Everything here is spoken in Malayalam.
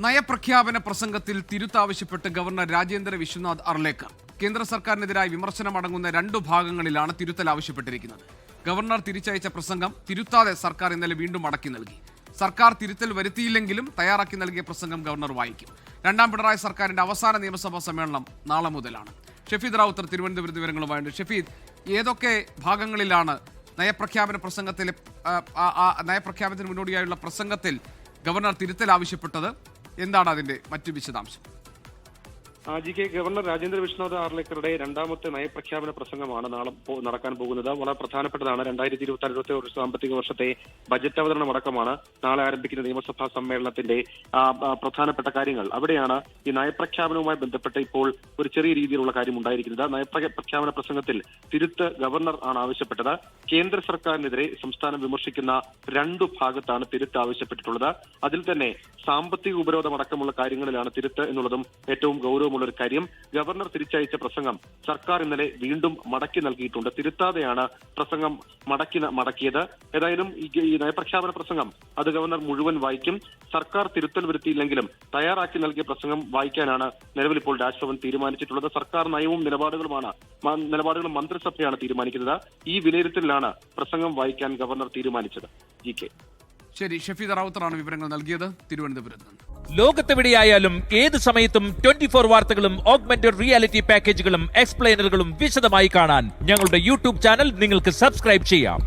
നയപ്രഖ്യാപന പ്രസംഗത്തിൽ തിരുത്താവശ്യപ്പെട്ട് ഗവർണർ രാജേന്ദ്ര വിശ്വനാഥ് അർലേക്കർ. കേന്ദ്ര സർക്കാരിനെതിരായി വിമർശനമടങ്ങുന്ന 2 ഭാഗങ്ങളിലാണ് തിരുത്തൽ ആവശ്യപ്പെട്ടിരിക്കുന്നത്. ഗവർണർ തിരിച്ചയച്ച പ്രസംഗം തിരുത്താതെ സർക്കാർ ഇന്നലെ വീണ്ടും മടക്കി നൽകി. സർക്കാർ തിരുത്തൽ വരുത്തിയില്ലെങ്കിലും തയ്യാറാക്കി നൽകിയ പ്രസംഗം ഗവർണർ വായിക്കും. 2ാം പിണറായി സർക്കാരിന്റെ അവസാന നിയമസഭാ സമ്മേളനം നാളെ മുതലാണ്. ഷഫീദ് റാവുത്തർ തിരുവനന്തപുരത്ത് വിവരങ്ങളുമായുണ്ട്. ഷഫീദ്, ഏതൊക്കെ ഭാഗങ്ങളിലാണ് നയപ്രഖ്യാപനത്തിന് മുന്നോടിയായുള്ള പ്രസംഗത്തിൽ ഗവർണർ തിരുത്തൽ ആവശ്യപ്പെട്ടത്? എന്താണ് അതിന്റെ മറ്റു വിശദാംശം? ഗവർണർ രാജേന്ദ്ര വിശ്വനാഥ് ആർലേക്കറുടെ 2ാമത്തെ നയപ്രഖ്യാപന പ്രസംഗമാണ് നാളെ നടക്കാൻ പോകുന്നത്. വളരെ പ്രധാനപ്പെട്ടതാണ്. 2024-25 സാമ്പത്തിക വർഷത്തെ ബജറ്റ് അവതരണം അടക്കമാണ് നാളെ ആരംഭിക്കുന്ന നിയമസഭാ സമ്മേളനത്തിന്റെ പ്രധാനപ്പെട്ട കാര്യങ്ങൾ. അവിടെയാണ് ഈ നയപ്രഖ്യാപനവുമായി ബന്ധപ്പെട്ട് ഇപ്പോൾ ഒരു ചെറിയ രീതിയിലുള്ള കാര്യം ഉണ്ടായിരിക്കുന്നത്. നയപ്രഖ്യാപന പ്രസംഗത്തിൽ തിരുത്ത് ഗവർണർ ആണ് ആവശ്യപ്പെട്ടത്. കേന്ദ്ര സർക്കാരിനെതിരെ സംസ്ഥാനം വിമർശിക്കുന്ന 2 ഭാഗത്താണ് തിരുത്ത് ആവശ്യപ്പെട്ടിട്ടുള്ളത്. അതിൽ തന്നെ സാമ്പത്തിക ഉപരോധം അടക്കമുള്ള കാര്യങ്ങളിലാണ് തിരുത്ത് എന്നുള്ളതും ഏറ്റവും ഗൗരവമുള്ള ഒരു കാര്യം. ഗവർണർ തിരിച്ചയച്ച പ്രസംഗം സർക്കാർ ഇന്നലെ വീണ്ടും മടക്കി നൽകിയിട്ടുണ്ട്. തിരുത്താതെയാണ് പ്രസംഗം മടക്കിയത്. ഏതായാലും ഈ നയപ്രഖ്യാപന പ്രസംഗം അത് ഗവർണർ മുഴുവൻ വായിക്കും. സർക്കാർ തിരുത്തൽ വരുത്തിയില്ലെങ്കിലും തയ്യാറാക്കി നൽകിയ പ്രസംഗം വായിക്കാനാണ് നിലവിൽ ഇപ്പോൾ രാജ്ഭവൻ തീരുമാനിച്ചിട്ടുള്ളത്. സർക്കാർ നയവും നിലപാടുകളും മന്ത്രിസഭയാണ് തീരുമാനിക്കുന്നത്. ഈ വിലയിരുത്തലിലാണ് പ്രസംഗം വായിക്കാൻ ഗവർണർ തീരുമാനിച്ചത്. ശരി, ഷഫീദ് റാവുത്തറാണ് വിവരങ്ങൾ നൽകിയത് തിരുവനന്തപുരത്ത് നിന്ന്. ലോകത്തെവിടെയായാലും ഏത് സമയത്തും 24 വാർത്തകളും ഓഗ്മെന്റഡ് റിയാലിറ്റി പാക്കേജുകളും എക്സ്പ്ലെയിനറുകളും വിശദമായി കാണാൻ ഞങ്ങളുടെ യൂട്യൂബ് ചാനൽ നിങ്ങൾക്ക് സബ്സ്ക്രൈബ് ചെയ്യാം.